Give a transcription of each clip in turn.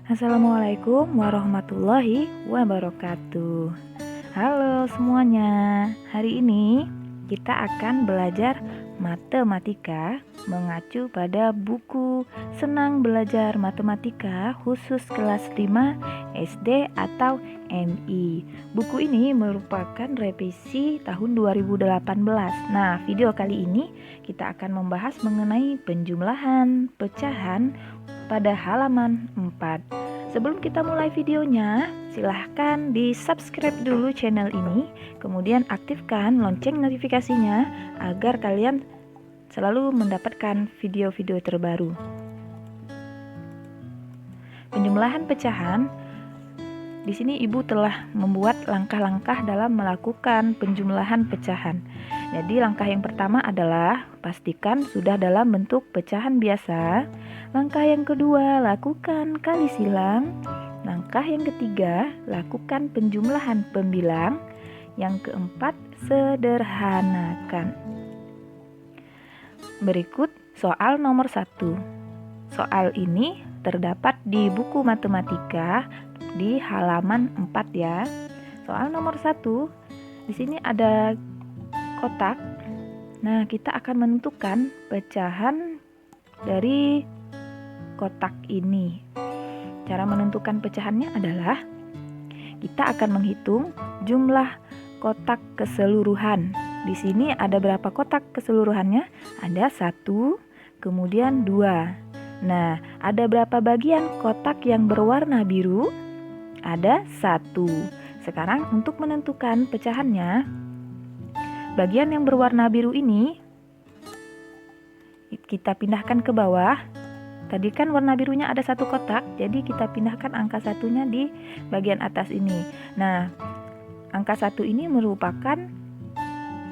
Assalamualaikum warahmatullahi wabarakatuh. Halo semuanya, hari ini kita akan belajar matematika mengacu pada buku Senang Belajar Matematika khusus kelas 5 SD atau MI. Buku ini merupakan revisi tahun 2018. Nah, video kali ini kita akan membahas mengenai penjumlahan, pecahan pada halaman 4. Sebelum kita mulai videonya, silahkan di subscribe dulu channel ini, kemudian aktifkan lonceng notifikasinya agar kalian selalu mendapatkan video-video terbaru. Penjumlahan pecahan. Di sini ibu telah membuat langkah-langkah dalam melakukan penjumlahan pecahan. Jadi langkah yang pertama adalah pastikan sudah dalam bentuk pecahan biasa. Langkah yang kedua, lakukan kali silang. Langkah yang ketiga, lakukan penjumlahan pembilang. Yang keempat, sederhanakan. Berikut soal nomor 1. Soal ini terdapat di buku matematika di halaman 4 ya. Soal nomor 1, di sini ada kotak. Nah, kita akan menentukan pecahan dari kotak ini. Cara menentukan pecahannya adalah kita akan menghitung jumlah kotak keseluruhan. Di sini ada berapa kotak keseluruhannya? Ada 1, kemudian 2. Nah, ada berapa bagian kotak yang berwarna biru? Ada 1. Sekarang untuk menentukan pecahannya, bagian yang berwarna biru ini kita pindahkan ke bawah. Tadi kan warna birunya ada 1 kotak, jadi kita pindahkan angka 1-nya di bagian atas ini. Nah, angka 1 ini merupakan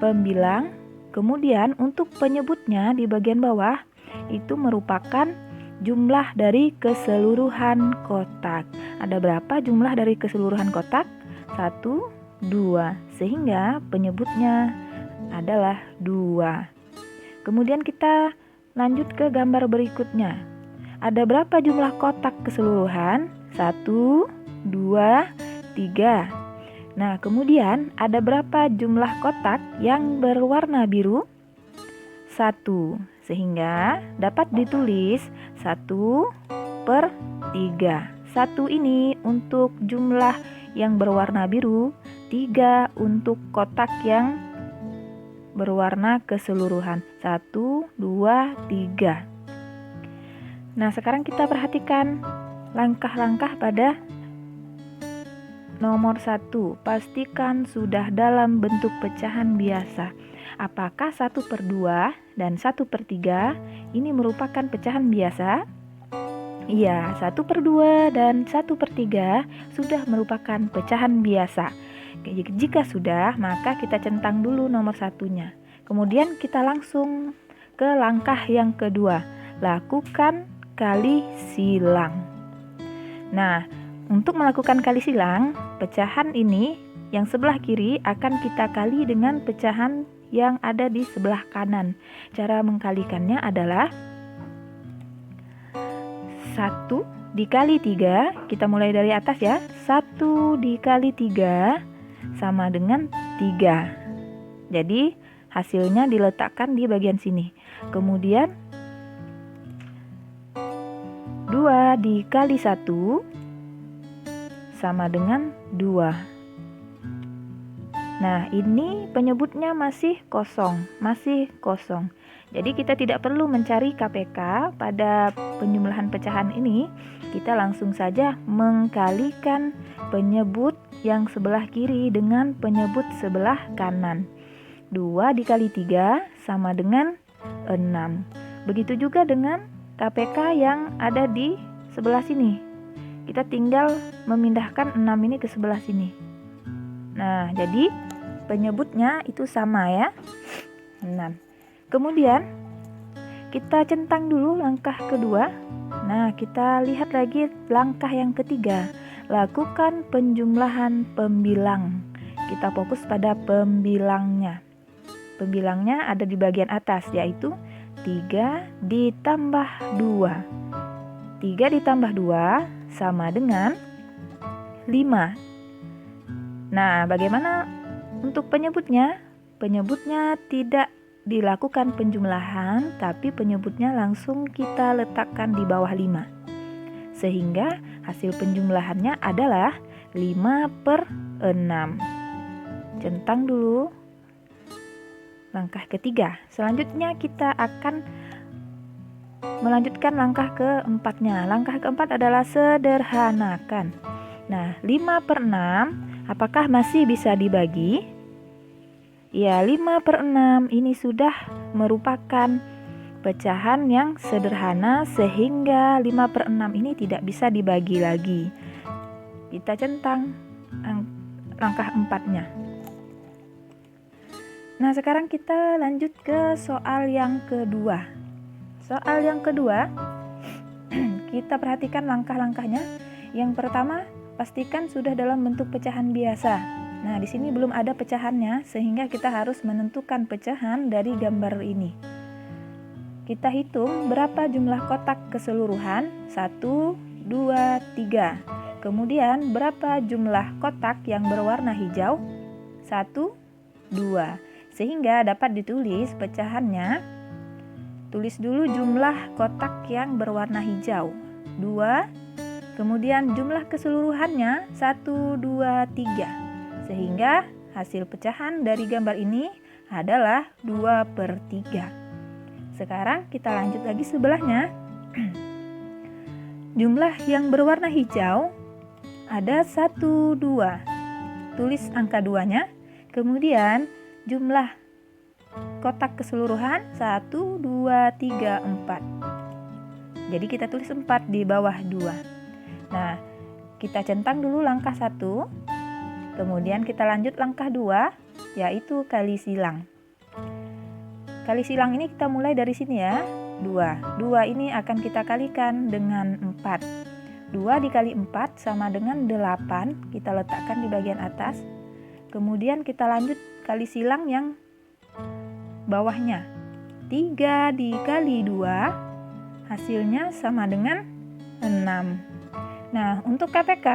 pembilang. Kemudian untuk penyebutnya di bagian bawah itu merupakan jumlah dari keseluruhan kotak. Ada berapa jumlah dari keseluruhan kotak? 1, 2. Sehingga penyebutnya adalah 2. Kemudian kita lanjut ke gambar berikutnya. Ada berapa jumlah kotak keseluruhan? 1, 2, 3. Nah, kemudian ada berapa jumlah kotak yang berwarna biru? 1. Sehingga dapat ditulis 1/3. 1 ini untuk jumlah yang berwarna biru, 3 untuk kotak yang berwarna keseluruhan. 1, 2, 3. Nah, sekarang kita perhatikan langkah-langkah pada nomor 1. Pastikan sudah dalam bentuk pecahan biasa. Apakah 1/2 dan 1/3 ini merupakan pecahan biasa? Iya, 1/2 dan 1/3 sudah merupakan pecahan biasa. Jika sudah, maka kita centang dulu nomor 1-nya. Kemudian kita langsung ke langkah yang kedua. Lakukan kali silang. Nah, untuk melakukan kali silang, pecahan ini yang sebelah kiri akan kita kali dengan pecahan yang ada di sebelah kanan. Cara mengkalikannya adalah 1 dikali 3, kita mulai dari atas ya. 1 dikali 3 sama dengan 3. Jadi hasilnya diletakkan di bagian sini. Kemudian 2 dikali 1 sama dengan 2. Nah, ini penyebutnya masih kosong. Jadi kita tidak perlu mencari KPK pada penjumlahan pecahan ini. Kita langsung saja mengkalikan penyebut yang sebelah kiri dengan penyebut sebelah kanan. 2 dikali 3 sama dengan 6. Begitu juga dengan KPK yang ada di sebelah sini. Kita tinggal memindahkan 6 ini ke sebelah sini. Nah, jadi penyebutnya itu sama ya. 6. Kemudian kita centang dulu langkah kedua. Nah, kita lihat lagi langkah yang ketiga. Lakukan penjumlahan pembilang. Kita fokus pada pembilangnya. Pembilangnya ada di bagian atas, yaitu 3 ditambah 2. 3 ditambah 2 sama dengan 5. Nah, bagaimana untuk penyebutnya? Penyebutnya tidak dilakukan penjumlahan, tapi penyebutnya langsung kita letakkan di bawah 5. Sehingga hasil penjumlahannya adalah 5/6. Centang dulu langkah ketiga. Selanjutnya kita akan melanjutkan langkah keempatnya. Langkah keempat adalah sederhanakan. Nah, 5/6 apakah masih bisa dibagi? Ya, 5/6 ini sudah merupakan pecahan yang sederhana sehingga 5/6 ini tidak bisa dibagi lagi. Kita centang langkah 4-nya. Nah, sekarang kita lanjut ke soal yang kedua. Soal yang kedua, kita perhatikan langkah-langkahnya. Yang pertama, pastikan sudah dalam bentuk pecahan biasa. Nah, di sini belum ada pecahannya, sehingga kita harus menentukan pecahan dari gambar ini. Kita hitung berapa jumlah kotak keseluruhan, 1, 2, 3. Kemudian berapa jumlah kotak yang berwarna hijau, 1, 2. Sehingga dapat ditulis pecahannya. Tulis dulu jumlah kotak yang berwarna hijau, 2. Kemudian jumlah keseluruhannya 1, 2, 3. Sehingga hasil pecahan dari gambar ini adalah 2/3. Sekarang kita lanjut lagi sebelahnya. Jumlah yang berwarna hijau ada 1, 2. Tulis angka 2-nya. Kemudian jumlah kotak keseluruhan 1, 2, 3, 4. Jadi kita tulis 4 di bawah 2. Nah, kita centang dulu langkah 1. Kemudian kita lanjut langkah 2, yaitu kali silang. Kali silang ini kita mulai dari sini ya. 2. 2 ini akan kita kalikan dengan 4. 2 dikali 4 sama dengan 8. Kita letakkan di bagian atas. Kemudian kita lanjut kali silang yang bawahnya. 3 dikali 2 hasilnya sama dengan 6. Nah, untuk KPK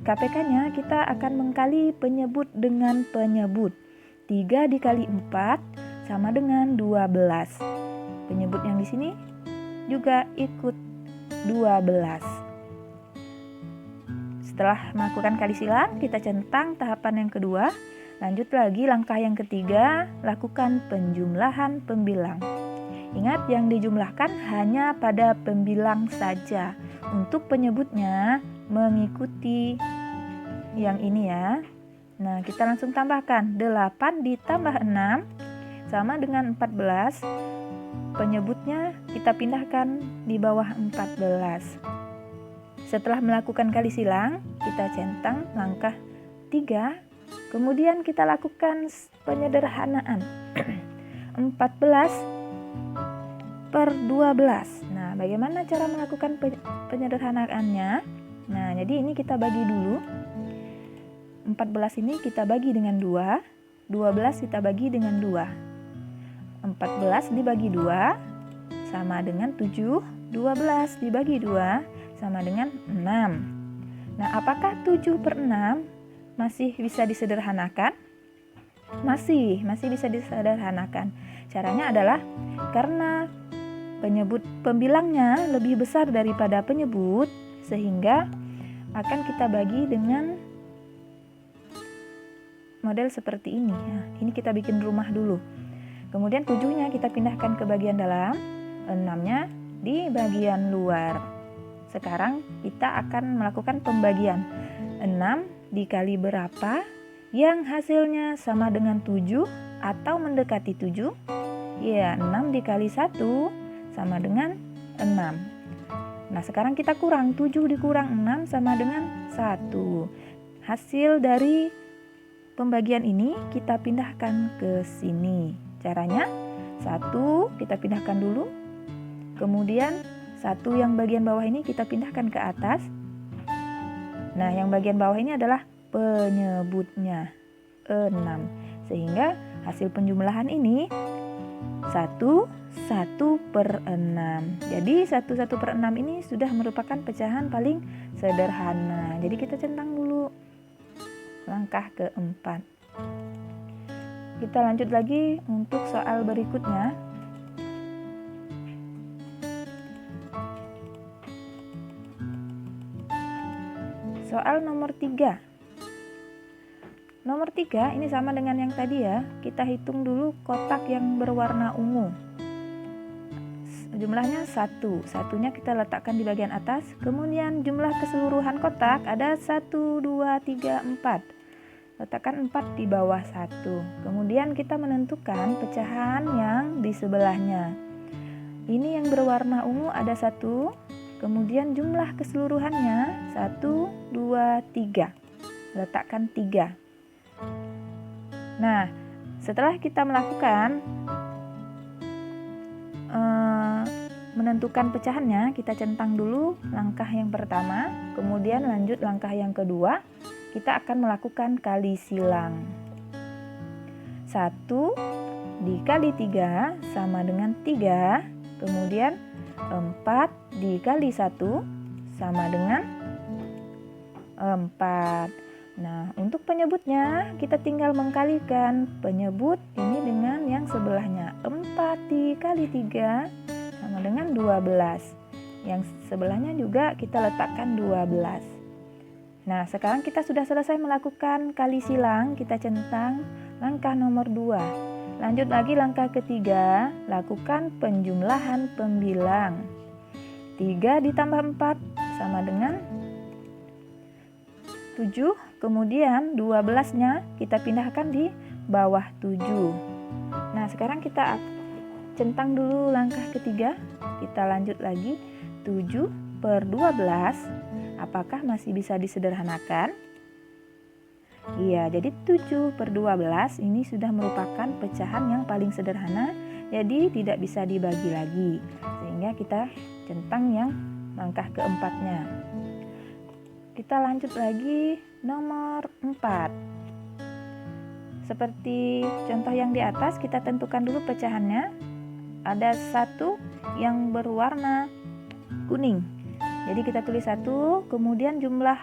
KPK-nya kita akan mengkali penyebut dengan penyebut. 3 dikali 4 sama dengan 12. Penyebut yang di sini juga ikut 12. Setelah melakukan kali silang, kita centang tahapan yang kedua. Lanjut lagi langkah yang ketiga, lakukan penjumlahan pembilang. Ingat, yang dijumlahkan hanya pada pembilang saja. Untuk penyebutnya mengikuti yang ini ya. Nah, kita langsung tambahkan 8 ditambah 6 sama dengan 14. Penyebutnya kita pindahkan di bawah 14. Setelah melakukan kali silang, kita centang langkah 3. Kemudian kita lakukan penyederhanaan. 14/12. Nah, bagaimana cara melakukan penyederhanaannya? Nah, jadi ini kita bagi dulu. 14 ini kita bagi dengan 2. 12 kita bagi dengan 2. 14 dibagi 2 sama dengan 7. 12 dibagi 2 sama dengan 6. Nah, apakah 7/6 masih bisa disederhanakan? Masih bisa disederhanakan. Caranya adalah karena pembilangnya lebih besar daripada penyebut, sehingga akan kita bagi dengan model seperti ini. Nah, ini kita bikin rumah dulu. Kemudian 7-nya kita pindahkan ke bagian dalam, 6-nya di bagian luar. Sekarang kita akan melakukan pembagian. 6 dikali berapa yang hasilnya sama dengan 7 atau mendekati 7? Ya, 6 dikali 1 sama dengan 6. Nah, sekarang kita kurang. 7 dikurang 6 sama dengan 1. Hasil dari pembagian ini kita pindahkan ke sini. Caranya, 1 kita pindahkan dulu. Kemudian 1 yang bagian bawah ini kita pindahkan ke atas. Nah, yang bagian bawah ini adalah penyebutnya, 6. Sehingga hasil penjumlahan ini 1/6. Jadi 1/6 ini sudah merupakan pecahan paling sederhana. Jadi kita centang dulu langkah keempat. Kita lanjut lagi untuk soal berikutnya. Soal nomor 3. Nomor 3 ini sama dengan yang tadi ya. Kita hitung dulu kotak yang berwarna ungu. Jumlahnya 1. Satunya kita letakkan di bagian atas. Kemudian jumlah keseluruhan kotak ada 1, 2, 3, 4. Letakkan 4 di bawah 1. Kemudian kita menentukan pecahan yang di sebelahnya. Ini yang berwarna ungu ada 1. Kemudian jumlah keseluruhannya 1, 2, 3. Letakkan 3. Nah, setelah kita melakukan menentukan pecahannya, kita centang dulu langkah yang pertama, kemudian lanjut langkah yang kedua, kita akan melakukan kali silang. 1 dikali 3 sama dengan 3, kemudian 4 dikali 1 sama dengan 4. Nah, untuk penyebutnya kita tinggal mengkalikan penyebut ini dengan yang sebelahnya. 4 dikali 3 sama dengan 12. Yang sebelahnya juga kita letakkan 12. Nah, sekarang kita sudah selesai melakukan kali silang, kita centang langkah nomor 2. Lanjut lagi langkah ketiga, lakukan penjumlahan pembilang. 3 ditambah 4 sama dengan 7, kemudian 12-nya kita pindahkan di bawah 7. Nah, sekarang kita centang dulu langkah ketiga. Kita lanjut lagi. 7/12. Apakah masih bisa disederhanakan? Iya, jadi 7/12 ini sudah merupakan pecahan yang paling sederhana, jadi tidak bisa dibagi lagi. Sehingga kita centang yang langkah keempatnya. Kita lanjut lagi nomor 4. Seperti contoh yang di atas, kita tentukan dulu pecahannya. Ada 1 yang berwarna kuning. Jadi kita tulis 1, kemudian jumlah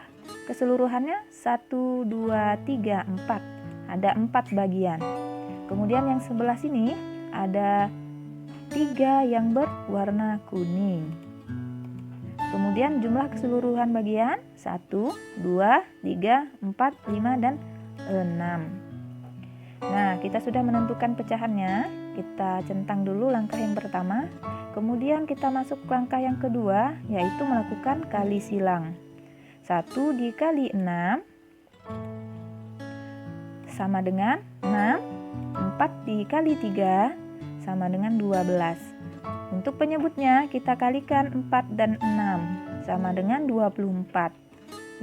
keseluruhannya 1, 2, 3, 4. Ada 4 bagian. Kemudian yang sebelah sini ada 3 yang berwarna kuning. Kemudian jumlah keseluruhan bagian 1, 2, 3, 4, 5, dan 6. Nah, kita sudah menentukan pecahannya. Kita centang dulu langkah yang pertama. Kemudian kita masuk langkah yang kedua, yaitu melakukan kali silang. 1 dikali 6 sama dengan 6. 4 dikali 3 sama dengan 12. Untuk penyebutnya kita kalikan 4 dan 6 sama dengan 24.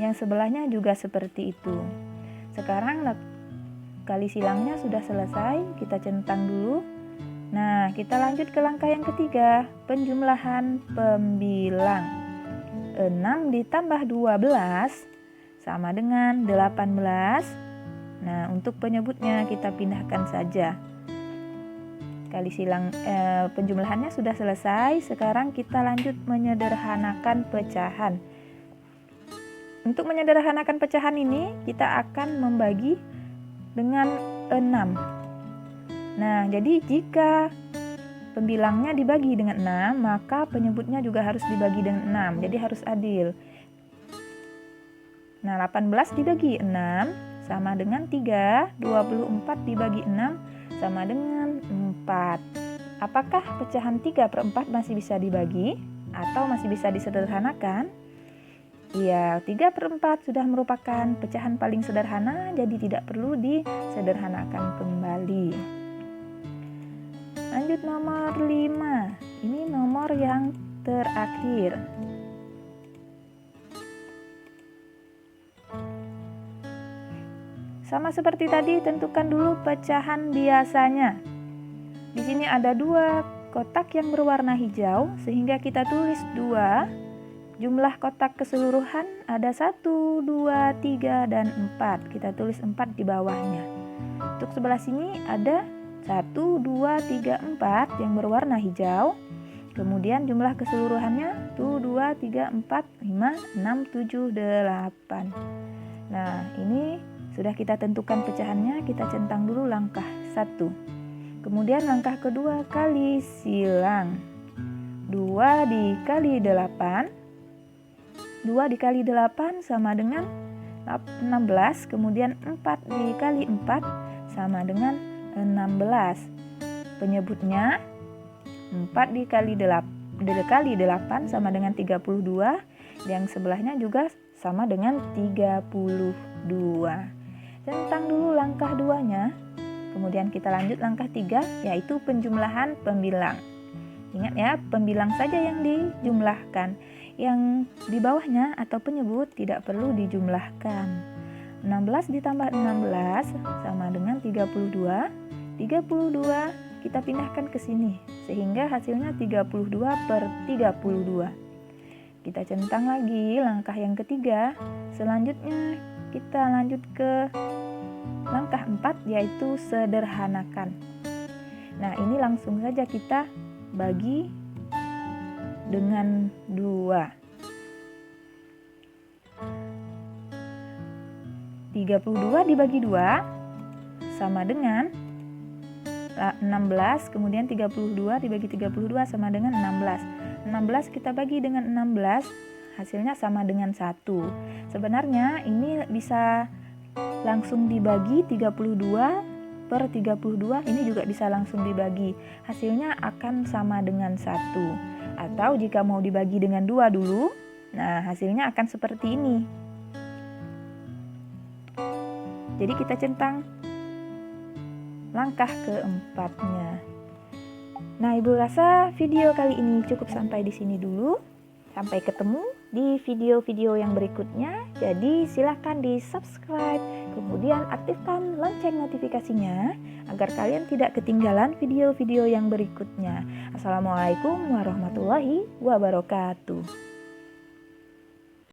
Yang sebelahnya juga seperti itu. Sekarang kali silangnya sudah selesai, kita centang dulu. Nah, kita lanjut ke langkah yang ketiga, penjumlahan pembilang. 6 ditambah 12 sama dengan 18. Nah, untuk penyebutnya kita pindahkan saja. Kali silang penjumlahannya sudah selesai. Sekarang kita lanjut menyederhanakan pecahan. Untuk menyederhanakan pecahan ini kita akan membagi dengan 6. Nah, jadi jika pembilangnya dibagi dengan 6, maka penyebutnya juga harus dibagi dengan 6. Jadi harus adil. Nah, 18 dibagi 6 sama dengan 3. 24 dibagi 6 sama dengan 4. Apakah pecahan 3/4 masih bisa dibagi atau masih bisa disederhanakan? Iya, 3/4 sudah merupakan pecahan paling sederhana, jadi tidak perlu disederhanakan kembali. Lanjut nomor 5. Ini nomor yang terakhir. Sama seperti tadi, tentukan dulu pecahan biasanya. Di sini ada 2 kotak yang berwarna hijau, sehingga kita tulis 2. Jumlah kotak keseluruhan ada 1, 2, 3, dan 4. Kita tulis 4 di bawahnya. Untuk sebelah sini ada 1, 2, 3, 4 yang berwarna hijau. Kemudian jumlah keseluruhannya 1, 2, 3, 4, 5, 6, 7, 8. Nah, ini sudah kita tentukan pecahannya, kita centang dulu langkah 1. Kemudian langkah kedua, kali silang. 2 dikali 8. 2 dikali 8 sama dengan 16. Kemudian 4 dikali 4 sama dengan 16. Penyebutnya 4 dikali 8 sama dengan 32. Yang sebelahnya juga sama dengan 32. Centang dulu langkah 2-nya. Kemudian kita lanjut langkah 3, yaitu penjumlahan pembilang. Ingat ya, pembilang saja yang dijumlahkan. Yang di bawahnya atau penyebut tidak perlu dijumlahkan. 16 ditambah 16 sama dengan 32. 32 kita pindahkan ke sini sehingga hasilnya 32/32. Kita centang lagi langkah yang ketiga. Selanjutnya kita lanjut ke langkah 4, yaitu sederhanakan. Nah, ini langsung saja kita bagi dengan 2. 32 dibagi 2 sama dengan 16, kemudian 32 dibagi 32 sama dengan 16. 16 kita bagi dengan 16, hasilnya sama dengan 1. Sebenarnya ini bisa langsung dibagi 32/32, ini juga bisa langsung dibagi. Hasilnya akan sama dengan 1. Atau jika mau dibagi dengan 2 dulu, nah hasilnya akan seperti ini. Jadi kita centang langkah keempatnya. Nah, Ibu rasa video kali ini cukup sampai di sini dulu. Sampai ketemu di video-video yang berikutnya. Jadi silahkan di subscribe, kemudian aktifkan lonceng notifikasinya agar kalian tidak ketinggalan video-video yang berikutnya. Assalamualaikum warahmatullahi wabarakatuh.